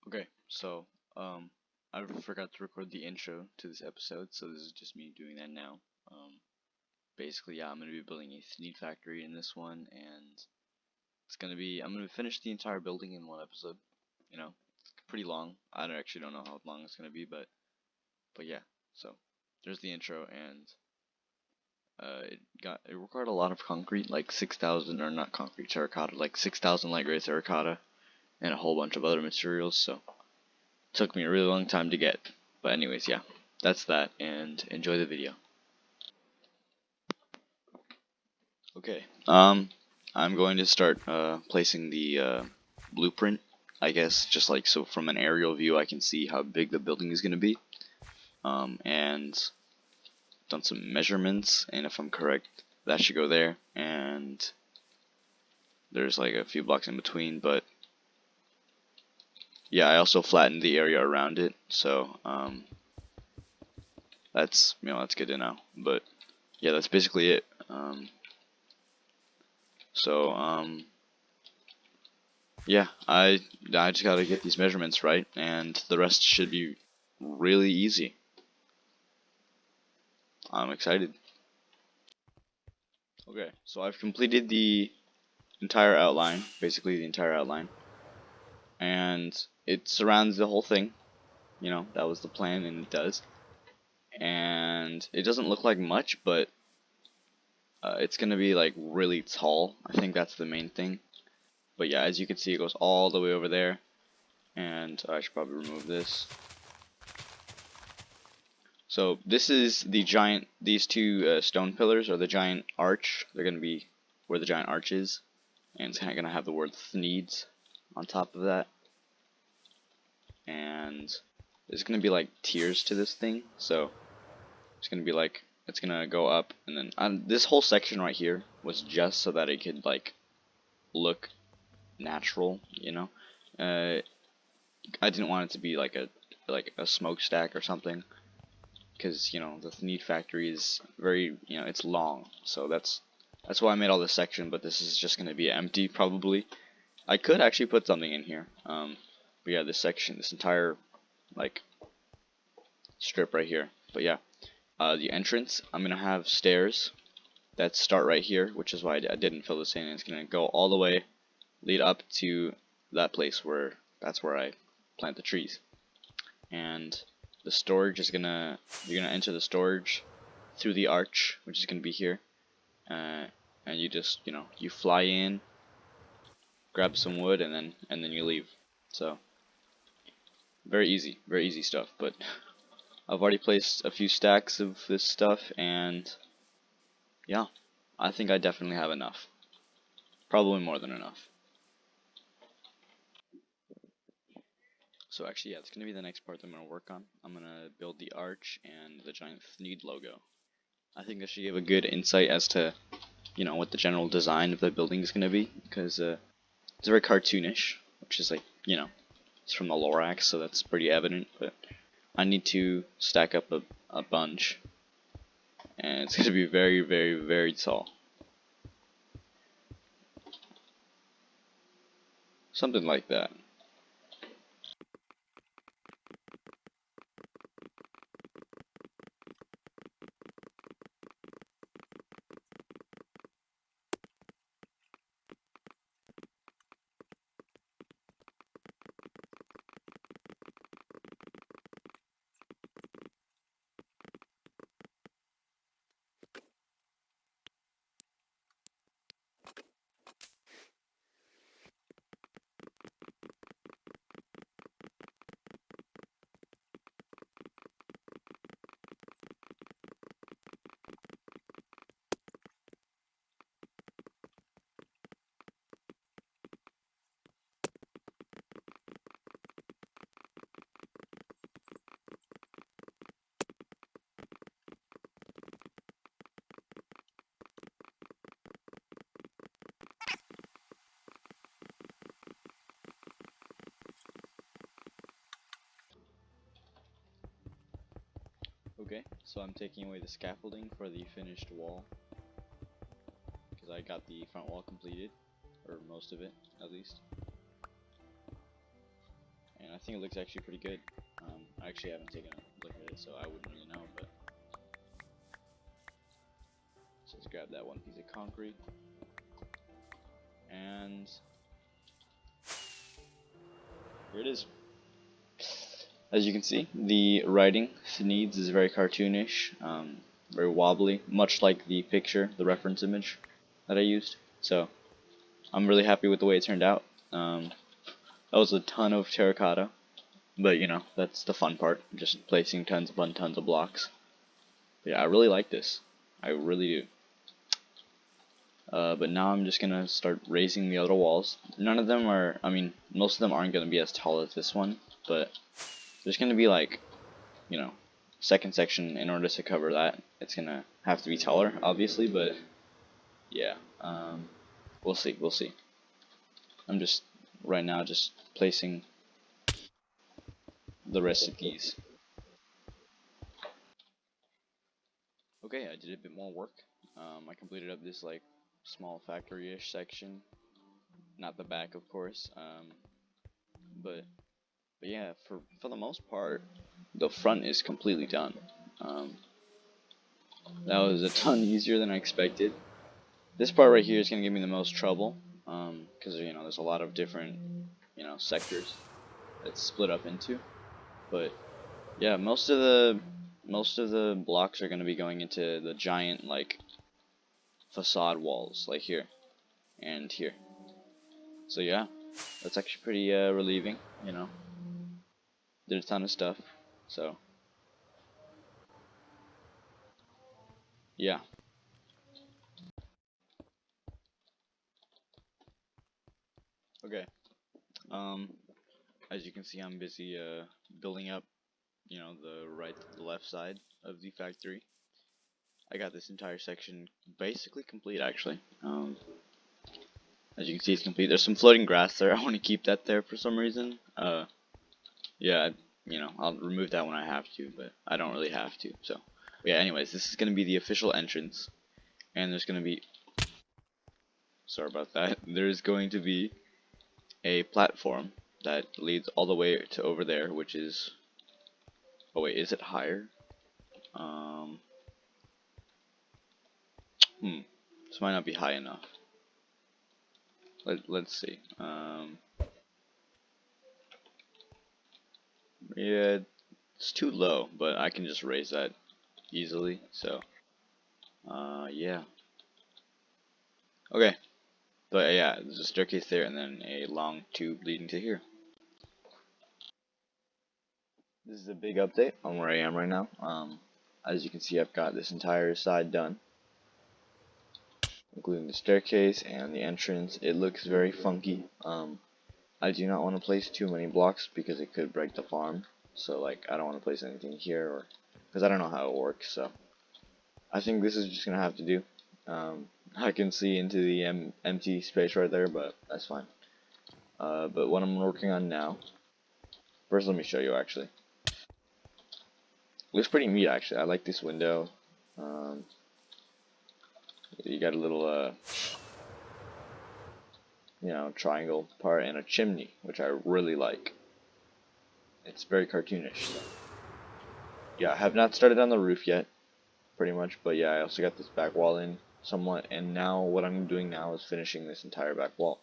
Okay, so I forgot to record the intro to this episode, so this is just me doing that now. Basically, yeah, I'm gonna be building a Thneed factory in this one, and I'm gonna finish the entire building in one episode. You know, it's pretty long. I actually don't know how long it's gonna be, but yeah. So there's the intro, and it required a lot of concrete, like 6,000 or not concrete terracotta, like 6,000 light gray terracotta, and a whole bunch of other materials. So took me a really long time to get. But anyways, yeah, that's that, and enjoy the video. Okay, I'm going to start placing the blueprint, I guess, just like so from an aerial view I can see how big the building is going to be. And done some measurements, and if I'm correct, that should go there, and there's like a few blocks in between, but yeah, I also flattened the area around it, so that's that's good to know. But yeah, that's basically it. So yeah, I just gotta get these measurements right, and the rest should be really easy. I'm excited. Okay, so I've completed the entire outline, basically the entire outline, and it surrounds the whole thing. You know, that was the plan, and it does. And it doesn't look like much, but it's gonna be like really tall. I think that's the main thing. But yeah, as you can see, it goes all the way over there, and I should probably remove this. So this is the giant, these two stone pillars are the giant arch. They're going to be where the giant arch is. And it's kind of going to have the word Thneed on top of that. And there's going to be like tiers to this thing. So it's going to be like, it's going to go up. And then this whole section right here was just so that it could like look natural, you know. I didn't want it to be like a smokestack or something, because the Thneed factory is very, it's long, so that's why I made all this section. But this is just going to be empty probably. I could actually put something in here, but yeah, this section, this entire like strip right here. But yeah, the entrance, I'm gonna have stairs that start right here, which is why I didn't fill this in. It's gonna go all the way, lead up to that place where that's where I plant the trees. And the storage is you're gonna enter the storage through the arch, which is gonna be here, and you just you fly in, grab some wood, and then you leave. So very easy stuff. But I've already placed a few stacks of this stuff, and yeah, I think I definitely have enough. Probably more than enough. So actually, yeah, it's gonna be the next part that I'm gonna work on. I'm gonna build the arch and the giant Thneed logo. I think this should give a good insight as to what the general design of the building is gonna be, because it's very cartoonish, which is like it's from the Lorax, so that's pretty evident. But I need to stack up a bunch, and it's gonna be very tall. Something like that. Okay, so I'm taking away the scaffolding for the finished wall, because I got the front wall completed, or most of it at least. And I think it looks actually pretty good. I actually haven't taken a look at it, so I wouldn't really know, but so let's grab that one piece of concrete, and here it is. As you can see, the writing, Thneed, is very cartoonish, very wobbly, much like the picture, the reference image that I used. So I'm really happy with the way it turned out. That was a ton of terracotta, but you know, that's the fun part, just placing tons upon tons of blocks. But yeah, I really like this. I really do. But now I'm just gonna start raising the other walls. None of them are, I mean, most of them aren't gonna be as tall as this one, but there's gonna be like, you know, second section. In order to cover that, it's gonna have to be taller, obviously, but yeah, we'll see, we'll see. I'm just, right now, just placing the rest of these. Okay, I did a bit more work. I completed up this like small factory-ish section, not the back, of course, but yeah, for the most part, the front is completely done. That was a ton easier than I expected. This part right here is gonna give me the most trouble, because you know there's a lot of different sectors that's split up into. But yeah, most of the blocks are gonna be going into the giant like facade walls, like here and here. So yeah, that's actually pretty relieving. You know, did a ton of stuff. So yeah. Okay. Um, as you can see, I'm busy building up, you know, the left side of the factory. I got this entire section basically complete, actually. As you can see, it's complete. There's some floating grass there. I want to keep that there for some reason. Yeah, you know, I'll remove that when I have to, but I don't really have to. So, yeah. Anyways, this is gonna be the official entrance, and there's gonna be. Sorry about that. There's going to be a platform that leads all the way to over there, which is. Oh wait, is it higher? Um. This might not be high enough. Let's see. Yeah, it's too low, but I can just raise that easily. So, yeah. Okay, but yeah, there's a staircase there, and then a long tube leading to here. This is a big update on where I am right now. As you can see, I've got this entire side done, including the staircase and the entrance. It looks very funky. I do not want to place too many blocks because it could break the farm. So like, I don't want to place anything here, or because I don't know how it works. So I think this is just gonna have to do. I can see into the empty space right there, but that's fine. But what I'm working on now. First, let me show you actually. Looks pretty neat actually. I like this window. You got a little you know, triangle part and a chimney, which I really like. It's very cartoonish. So. Yeah, I have not started on the roof yet, pretty much, but yeah, I also got this back wall in somewhat, and now what I'm doing now is finishing this entire back wall.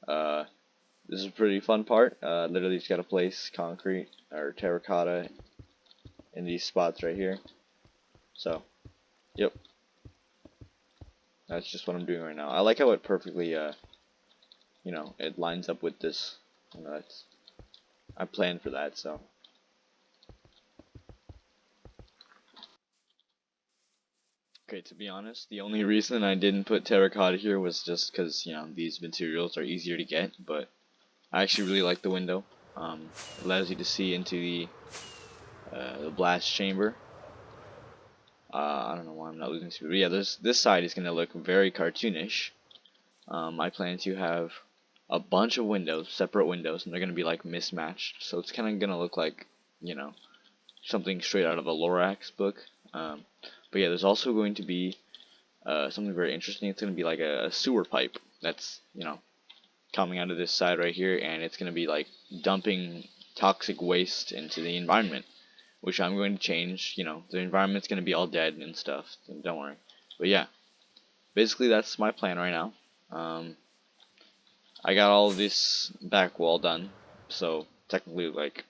This is a pretty fun part. Literally just gotta place concrete or terracotta in these spots right here. So, yep. That's just what I'm doing right now. I like how it perfectly, you know, it lines up with this. You know, I planned for that, so. Okay, to be honest, the only reason I didn't put terracotta here was just because, you know, these materials are easier to get, but I actually really like the window. It allows you to see into the blast chamber. I don't know why I'm not losing speed, but yeah, this side is going to look very cartoonish. I plan to have a bunch of windows, separate windows, and they're going to be like mismatched, so it's kind of going to look like, you know, something straight out of a Lorax book. But yeah, there's also going to be something very interesting. It's going to be like a sewer pipe that's, you know, coming out of this side right here, and it's going to be like dumping toxic waste into the environment, which I'm going to change. The environment's going to be all dead and stuff, so don't worry. But yeah, basically that's my plan right now. I got all this back wall done, so technically, like,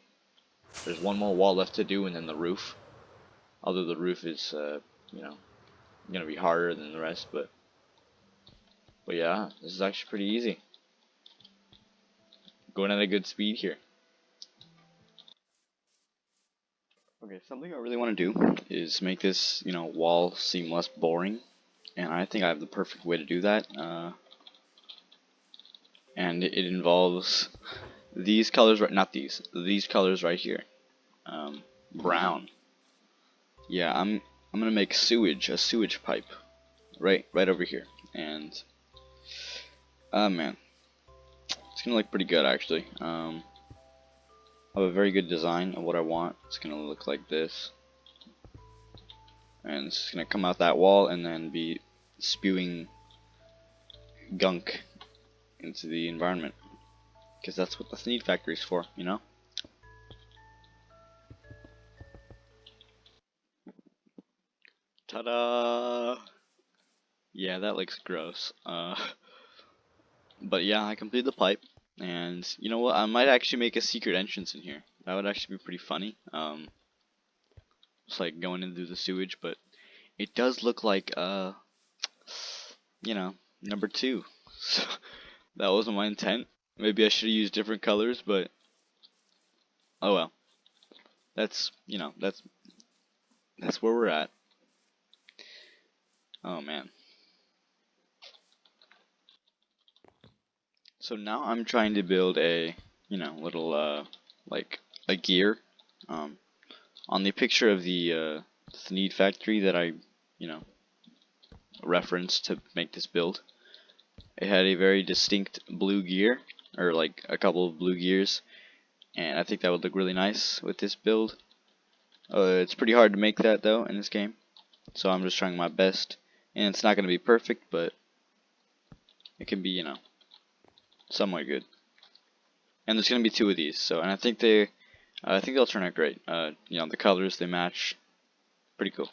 there's one more wall left to do, and then the roof. Although the roof is, gonna be harder than the rest, but yeah, this is actually pretty easy. Going at a good speed here. Okay, something I really want to do is make this, wall seem less boring, and I think I have the perfect way to do that. And it involves these colors, right? Not these colors right here. Brown. Yeah, I'm gonna make a sewage pipe, right over here, and man, it's gonna look pretty good actually. I have a very good design of what I want. It's gonna look like this, and it's gonna come out that wall and then be spewing gunk into the environment, because that's what the Thneed factory is for, Ta-da! Yeah, that looks gross. But yeah, I completed the pipe, and you know what? I might actually make a secret entrance in here. That would actually be pretty funny. It's like going into the sewage, but it does look like number two. So that wasn't my intent. Maybe I should have used different colors, but oh well. That's where we're at. Oh man. So now I'm trying to build a, little like a gear. Um, on the picture of the Thneed factory that I, you know, referenced to make this build, it had a very distinct blue gear, or like a couple of blue gears, and I think that would look really nice with this build. It's pretty hard to make that though in this game, so I'm just trying my best, and it's not going to be perfect, but it can be, somewhat good. And there's going to be two of these, so, and I think they'll turn out great. The colors, they match, pretty cool.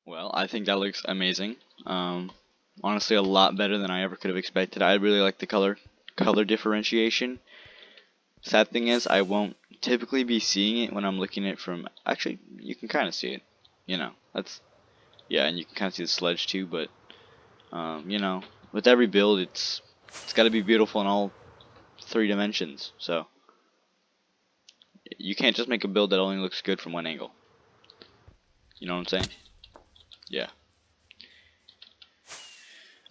Well, I think that looks amazing. Honestly, a lot better than I ever could have expected. I really like the color differentiation. Sad thing is, I won't typically be seeing it when I'm looking at it from. Actually, you can kind of see it. That's yeah, and you can kind of see the sledge too. But with every build, it's got to be beautiful in all three dimensions. So you can't just make a build that only looks good from one angle. You know what I'm saying? Yeah.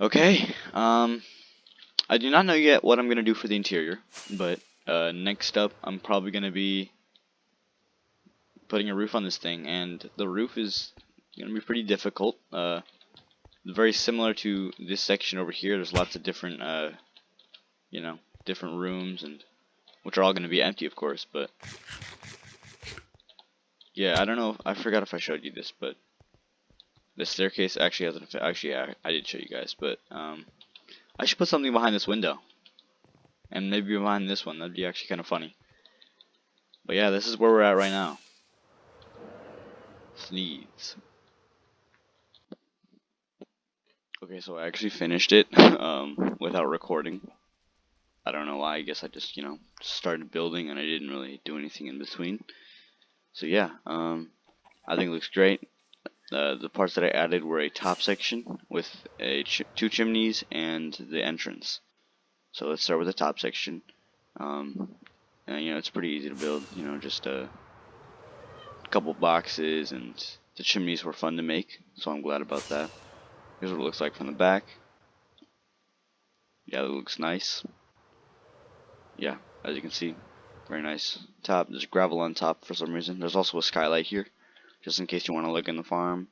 Okay. I do not know yet what I'm gonna do for the interior, but next up, I'm probably gonna be putting a roof on this thing, and the roof is gonna be pretty difficult. Very similar to this section over here. There's lots of different, different rooms, and which are all gonna be empty, of course. But yeah, I don't know. I forgot if I showed you this, but the staircase actually hasn't. Actually, yeah, I did show you guys, but I should put something behind this window, and maybe behind this one. That'd be actually kind of funny. But yeah, this is where we're at right now. Thneeds. Okay, so I actually finished it without recording. I don't know why. I guess I just started building and I didn't really do anything in between. So yeah, I think it looks great. The parts that I added were a top section with two chimneys and the entrance. So let's start with the top section. And, it's pretty easy to build. Just a couple boxes, and the chimneys were fun to make, so I'm glad about that. Here's what it looks like from the back. Yeah, it looks nice. Yeah, as you can see, very nice. Top, there's gravel on top for some reason. There's also a skylight here, just in case you want to look in the farm.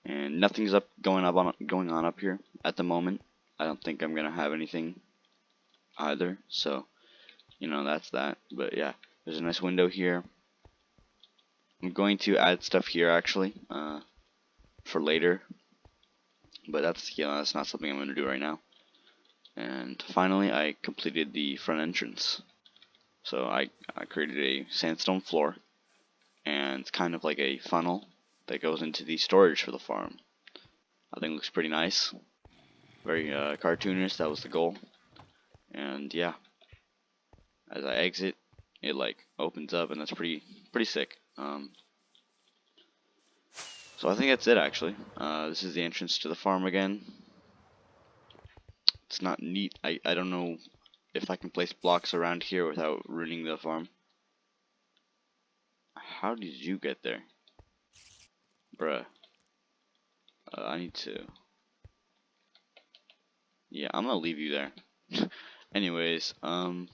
And nothing's going on up here at the moment. I don't think I'm gonna have anything either. So, that's that. But yeah, there's a nice window here. I'm going to add stuff here actually, for later. But that's not something I'm gonna do right now. And finally, I completed the front entrance. So I created a sandstone floor, and it's kind of like a funnel that goes into the storage for the farm. I think it looks pretty nice. Very cartoonish, that was the goal. And yeah, as I exit, it like opens up, and that's pretty sick. So I think that's it actually. This is the entrance to the farm again. It's not neat. I don't know if I can place blocks around here without ruining the farm. How did you get there? Bruh. I need to... Yeah, I'm gonna leave you there. Anyways, so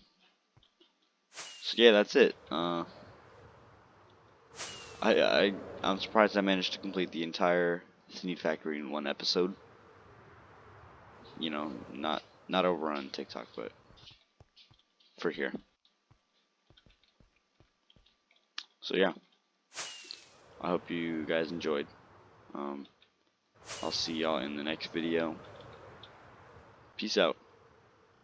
yeah, that's it. I'm surprised I managed to complete the entire Thneed factory in one episode. You know, not over on TikTok, but for here. So yeah, I hope you guys enjoyed. I'll see y'all in the next video. Peace out.